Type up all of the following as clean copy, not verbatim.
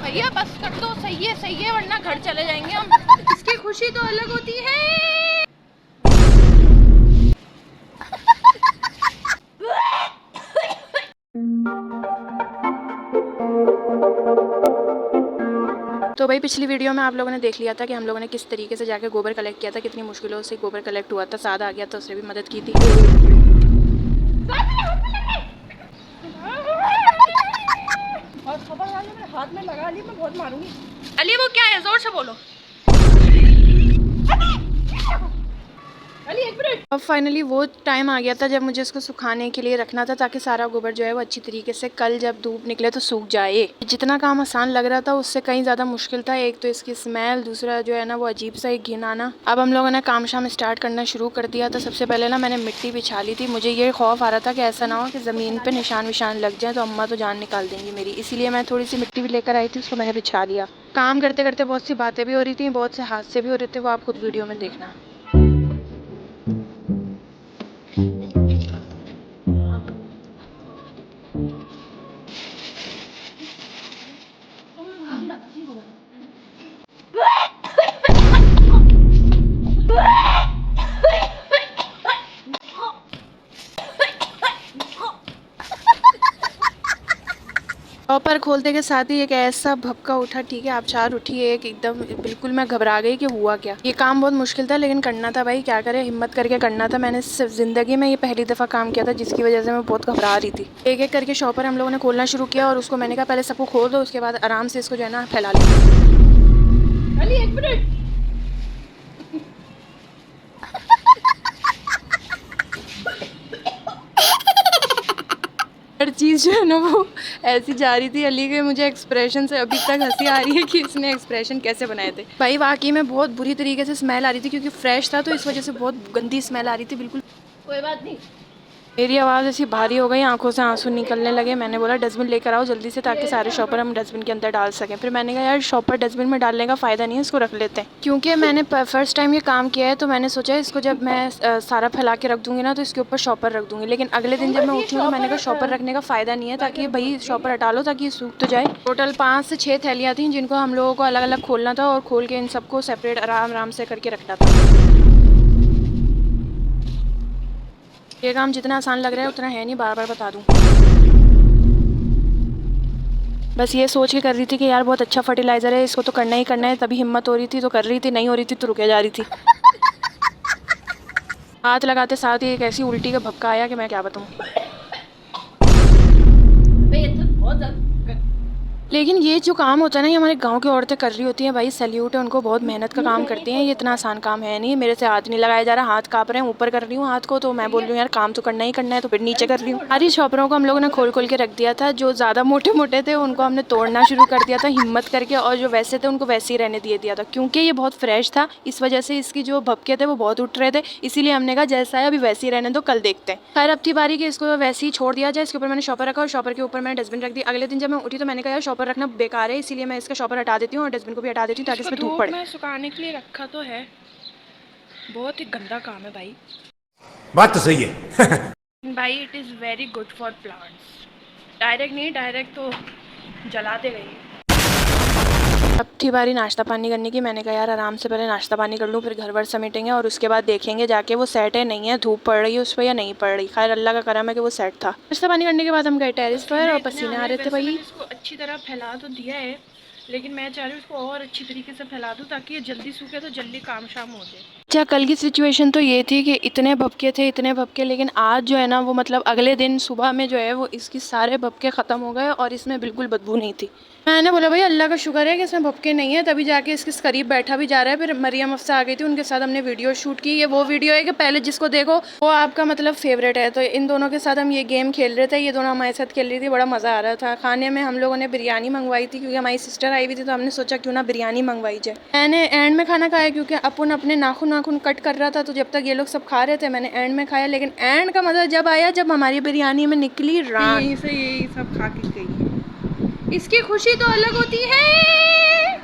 भैया बस कर दो, सही है वरना घर चले जाएंगे हम। इसकी खुशी तो अलग होती है। तो भाई पिछली वीडियो में आप लोगों ने देख लिया था कि हम लोगों ने किस तरीके से जाके गोबर कलेक्ट किया था, कितनी मुश्किलों से गोबर कलेक्ट हुआ था, सादा आ गया तो उसने भी मदद की थी। हाथ में लगा ली, मैं बहुत मारूंगी। अली वो क्या है, जोर से बोलो। अब फाइनली वो टाइम आ गया था जब मुझे इसको सुखाने के लिए रखना था ताकि सारा गोबर जो है वो अच्छी तरीके से कल जब धूप निकले तो सूख जाए। जितना काम आसान लग रहा था उससे कहीं ज़्यादा मुश्किल था। एक तो इसकी स्मेल, दूसरा जो है ना वो अजीब सा एक घिन आना। अब हम लोगों ने काम शाम स्टार्ट करना शुरू कर दिया। तो सबसे पहले ना मैंने मिट्टी बिछा ली थी। मुझे ये खौफ आ रहा था कि ऐसा ना हो कि ज़मीन पर निशान विशान लग जाए तो अम्मा तो जान निकाल देंगी मेरी, इसीलिए मैं थोड़ी सी मिट्टी भी लेकर आई थी, उसको मैंने बिछा लिया। काम करते करते बहुत सी बातें भी हो रही थी, बहुत से हादसे भी हो रहे थे, वो आप खुद वीडियो में देखना। शॉपर खोलते के साथ ही एक ऐसा भपका उठा, ठीक है आप चार उठी, एक एकदम बिल्कुल मैं घबरा गई कि हुआ क्या। ये काम बहुत मुश्किल था लेकिन करना था भाई, क्या करे, हिम्मत करके करना था। मैंने सिर्फ जिंदगी में ये पहली दफ़ा काम किया था जिसकी वजह से मैं बहुत घबरा रही थी। एक एक करके शॉपर हम लोगों ने खोलना शुरू किया और उसको मैंने कहा पहले सबको खोल दो, उसके बाद आराम से इसको जो है ना फैला लो। अली एक मिनट, हर चीज़ जो है ना वो ऐसी जा रही थी अली के, मुझे एक्सप्रेशन से अभी तक हंसी आ रही है कि इसने एक्सप्रेशन कैसे बनाए थे। भाई वाकई में बहुत बुरी तरीके से स्मेल आ रही थी क्योंकि फ्रेश था तो इस वजह से बहुत गंदी स्मेल आ रही थी। बिल्कुल कोई बात नहीं। मेरी आवाज़ ऐसी भारी हो गई, आंखों से आंसू निकलने लगे। मैंने बोला डस्टबिन लेकर आओ जल्दी से ताकि सारे शॉपर हम डस्टबिन के अंदर डाल सकें। फिर मैंने कहा यार शॉपर डस्टबिन में डालने का फ़ायदा नहीं है, इसको रख लेते हैं। क्योंकि मैंने फर्स्ट टाइम ये काम किया है तो मैंने सोचा इसको जब मैं सारा फैला के रख दूँगी ना तो इसके ऊपर शॉपर रख दूँगी। लेकिन अगले दिन जब मैं उठी हूँ तो मैंने कहा शॉपर रखने का फ़ायदा नहीं है, ताकि भाई शॉपर हटा लो ताकि ये सूख तो जाए। टोटल 5 से 6 थैलियाँ थी जिनको हम लोगों को अलग अलग खोलना था और खोल के इन सबको सेपरेट आराम आराम से करके रखना था। ये काम जितना आसान लग रहा है उतना है नहीं, बार बार बता दूं। बस ये सोच के कर रही थी कि यार बहुत अच्छा फर्टिलाइज़र है, इसको तो करना ही करना है। तभी हिम्मत हो रही थी तो कर रही थी, नहीं हो रही थी तो रुके जा रही थी। हाथ लगाते साथ ही एक ऐसी उल्टी का भपका आया कि मैं क्या बताऊँ। लेकिन ये जो काम होता है ना ये हमारे गांव की औरतें कर रही होती हैं भाई, सैल्यूट है उनको, बहुत मेहनत का काम करती हैं। ये इतना आसान काम है नहीं, मेरे से हाथ नहीं लगाया जा रहा, हाथ कांप रहे हैं। ऊपर कर रही हूँ हाथ को तो मैं बोल रही हूँ यार काम तो करना ही करना है, तो फिर नीचे कर रही हूँ। सारी शॉपरों को हम लोगों ने खोल खोल के रख दिया था। जो ज़्यादा मोटे मोटे थे उनको हमने तोड़ना शुरू कर दिया था हिम्मत करके, और जो वैसे थे उनको वैसे ही रहने दिया था क्योंकि ये बहुत फ्रेश था। इस वजह से इसकी जो भपके थे वो बहुत उठ रहे थे, इसीलिए हमने कहा जैसा है अभी वैसे ही रहने दो, कल देखते हैं। खैर अब थी बारी कि इसको वैसे ही छोड़ दिया जाए। इसके ऊपर मैंने शॉपर रखा और शॉपर के ऊपर मैंने डस्टबिन रख दिया। अगले दिन जब मैं उठी तो मैंने कहा यार शॉपर रखना बेकार है, इसीलिए मैं इसका शॉपर हटा देती हूँ और डस्टबिन को भी हटा देती हूँ ताकि इसमें धूप पड़े। मैं सुखाने के लिए रखा तो है, बहुत ही गंदा काम है भाई। बात तो सही है। भाई it is very good for plants. Direct नहीं, डायरेक्ट तो जलाते गई। अब थी बारी नाश्ता पानी करने की। मैंने कहा यार आराम से पहले नाश्ता पानी कर लूँ, फिर घर वर समेटेंगे और उसके बाद देखेंगे जाके वो सेट है नहीं है, धूप पड़ रही है उस पर या नहीं पड़ रही। खैर अल्लाह का करम है कि वो सेट था। नाश्ता पानी करने के बाद हम गए टेरिस पर और पसीने आ रहे थे भाई। इसको अच्छी तरह फैला तो दिया है लेकिन मैं चाह रही हूँ इसको और अच्छी तरीके से फैला दूँ ताकि ये जल्दी सूखे तो जल्दी काम शाम हो जाए। अच्छा कल की सिचुएशन तो ये थी कि इतने भपके थे, इतने भपके, लेकिन आज जो है ना वो मतलब अगले दिन सुबह में जो है वो इसकी सारे भपके ख़त्म हो गए और इसमें बिल्कुल बदबू नहीं थी। मैंने बोला भाई अल्लाह का शुक्र है कि इसमें भपके नहीं है, तभी जाके इसके करीब बैठा भी जा रहा है। फिर मरियम अफ़सा आ गई थी, उनके साथ हमने वीडियो शूट की। ये वो वीडियो है कि पहले जिसको देखो वो आपका मतलब फेवरेट है। तो इन दोनों के साथ हम ये गेम खेल रहे थे, ये दोनों हमारे साथ खेल रही थी, बड़ा मज़ा आ रहा था। खाने में हम लोगों ने बिरयानी मंगवाई थी क्योंकि हमारी सिस्टर आई हुई थी तो हमने सोचा क्यों ना बिरयानी मंगवाई जाए। मैंने एंड में खाना खाया क्योंकि अपन अपने नाखून नाखून कट कर रहा था, तो जब तक ये लोग सब खा रहे थे मैंने एंड में खाया। लेकिन एंड का मज़ा जब आया जब हमारी बिरयानी में निकली रान। यहीं से यही सब खा के गई, इसकी खुशी तो अलग होती है।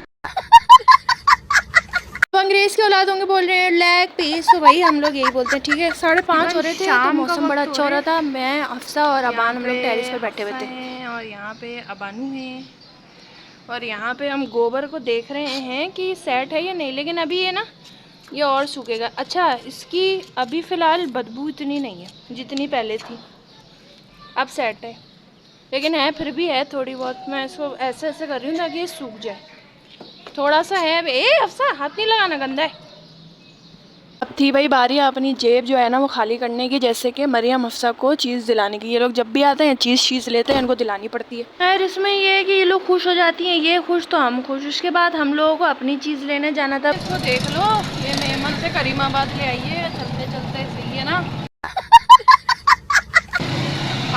तो अंग्रेज के औलाद होंगे बोल रहे हैं लेग पीस, तो भाई हम लोग यही बोलते हैं ठीक है। 5:30 हो रहे थे तो मौसम बड़ा अच्छा हो रहा था। मैं अफसा और अबान हम लोग टेरिस पर बैठे हुए थे और यहाँ पे अबानू है और यहाँ पे हम गोबर को देख रहे हैं कि सेट है या नहीं, लेकिन अभी ये ना ये और सूखेगा। अच्छा, इसकी अभी फ़िलहाल बदबू इतनी नहीं है जितनी पहले थी, अब सेट है, लेकिन है फिर भी है थोड़ी बहुत। मैं इसको ऐसे ऐसे कर रही हूँ ताकि ये सूख जाए, थोड़ा सा है। अफसा हाथ नहीं लगाना, गंदा है। अब थी भाई बारी अपनी जेब जो है ना वो खाली करने की, जैसे कि मरियम अफसा को चीज़ दिलाने की। ये लोग जब भी आते हैं चीज़ लेते हैं, इनको दिलानी पड़ती है। खैर इसमें ये है कि ये लोग खुश हो जाती हैं, ये खुश तो हम खुश। उसके बाद हम लोगों को अपनी चीज़ लेने जाना था। इसको देख लो, ये मेमन से करीमाबाद ले आई है चलते चलते, सही है ना।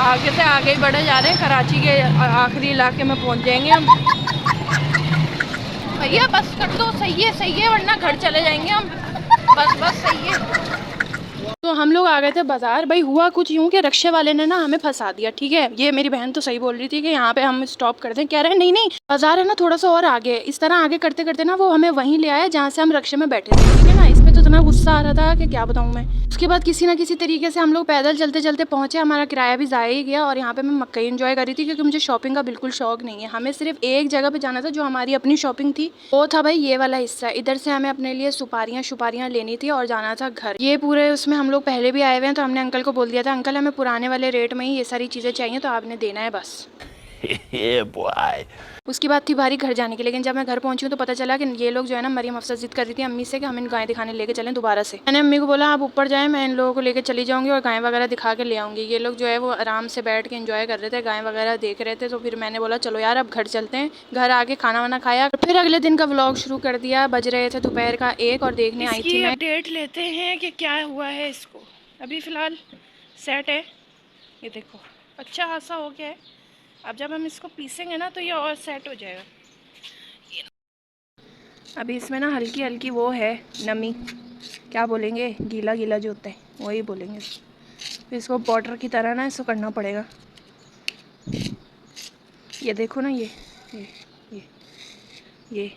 आगे से आगे ही बढ़े जा रहे हैं, कराची के आखिरी इलाके में पहुँच जाएंगे हम। भैया बस कर दो, सही है वरना घर चले जाएंगे हम। बस सही है। तो हम लोग आ गए थे बाज़ार। भाई हुआ कुछ यूँ कि रिक्शे वाले ने ना हमें फंसा दिया, ठीक है। ये मेरी बहन तो सही बोल रही थी कि यहाँ पे हम स्टॉप कर दें, कह रहे हैं नहीं बाज़ार है ना थोड़ा सा और आगे। इस तरह आगे करते करते ना वो हमें वहीं ले आया जहाँ से हम रिक्शे में बैठे थे, ठीक है ना। इस पर तो इतना गुस्सा आ रहा था कि क्या बताऊँ मैं। उसके बाद किसी ना किसी तरीके से हम लोग पैदल चलते चलते पहुँचे। हमारा किराया भी ज़ाया ही गया। और यहाँ पे मैं मक्कई एंजॉय करी थी, क्योंकि मुझे शॉपिंग का बिल्कुल शौक नहीं है। हमें सिर्फ एक जगह पे जाना था जो हमारी अपनी शॉपिंग थी, वो था भाई ये वाला हिस्सा। इधर से हमें अपने लिए सुपारियाँ लेनी थी और जाना था घर। ये पूरे उसमें हम लोग पहले भी आए हुए हैं, तो हमने अंकल को बोल दिया था, अंकल हमें पुराने वाले रेट में ही ये सारी चीज़ें चाहिए, तो आपने देना है बस। उसकी बात थी बारी घर जाने की। लेकिन जब मैं घर पहुंची हूँ तो पता चला कि ये लोग जो है ना, मरियम अफसा जिद कर रही थी अम्मी से कि हम इन गाय दिखाने लेके चलें दोबारा से। मैंने अम्मी को बोला आप ऊपर जाएं, मैं इन लोगों को लेके चली जाऊंगी और गाय वगैरह दिखा के ले आऊंगी। ये लोग जो है वो आराम से बैठ के एंजॉय कर रहे थे, गाय वगैरह देख रहे थे। तो फिर मैंने बोला चलो यार अब घर चलते हैं। घर आके खाना वाना खाया, फिर अगले दिन का व्लॉग शुरू कर दिया। बज रहे थे दोपहर का 1 और देखने आई थी मैं। अपडेट लेते हैं कि क्या हुआ है इसको। अभी फ़िलहाल सेट है, ये देखो अच्छा खासा हो गया है। अब जब हम इसको पीसेंगे ना तो ये और सेट हो जाएगा। अभी इसमें ना हल्की हल्की वो है नमी, क्या बोलेंगे, गीला गीला जो होता है वही बोलेंगे। फिर इसको पाउडर की तरह ना इसको करना पड़ेगा। ये देखो ना, ये ये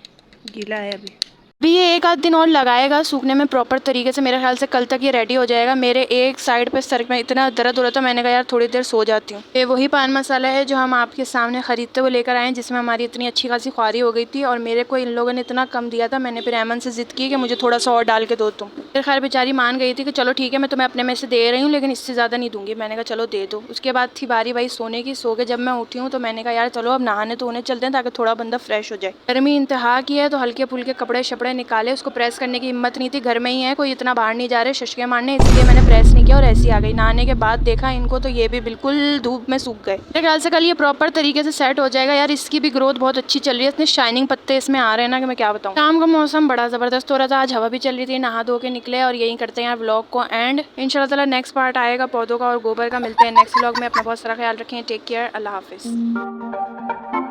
गीला है अभी ये 1 आध दिन और लगाएगा सूखने में प्रॉपर तरीके से। मेरे ख्याल से कल तक ये रेडी हो जाएगा। मेरे एक साइड पे सर में इतना दर्द हो रहा था, मैंने कहा यार थोड़ी देर सो जाती हूँ। ये वही पान मसाला है जो हम आपके सामने ख़रीदते हुए लेकर आए हैं, जिसमें हमारी इतनी अच्छी खासी ख्वारी हो गई थी। और मेरे को इन लोगों ने इतना कम दिया था, मैंने फिर एमन से ज़िद की कि मुझे थोड़ा सा और डाल के दो तुम। फिर खैर बेचारी मान गई थी कि चलो ठीक है मैं तुम्हें अपने में से दे रही हूँ, लेकिन इससे ज़्यादा नहीं दूँगी। मैंने कहा चलो दे दो। उसके बाद थी बारी भाई सोने की। सो के जब मैं उठी हूँ तो मैंने कहा यार चलो अब नहाने धोने चलते हैं, ताकि थोड़ा बंदा फ्रेश हो जाए। गर्मी इंतहा की है तो हल्के फुल्के कपड़े शपड़े निकाले। उसको प्रेस करने की हिम्मत नहीं थी, घर में ही है, कोई इतना बाहर नहीं जा रहे शशके मारने, इसलिए मैंने प्रेस नहीं किया और ऐसी आ गई। नहाने के बाद देखा इनको तो ये भी बिल्कुल धूप में सूख गए। मेरे ख्याल से कल ये प्रॉपर तरीके से सेट हो जाएगा। यार इसकी भी ग्रोथ बहुत अच्छी चल रही है, इतने शाइनिंग पत्ते इसमें आ रहे हैं ना कि मैं क्या बताऊँ। शाम का मौसम बड़ा ज़बरदस्त हो रहा था, आज हवा भी चल रही थी। नहा धो के निकले और यही करते हैं यार व्लॉग को एंड। इंशाल्लाह ताला नेक्स्ट पार्ट आएगा पौधों का और गोबर का। मिलते हैं नेक्स्ट व्लॉग में। अपना बहुत सारा ख्याल रखें। टेक केयर, अल्लाह हाफिज़।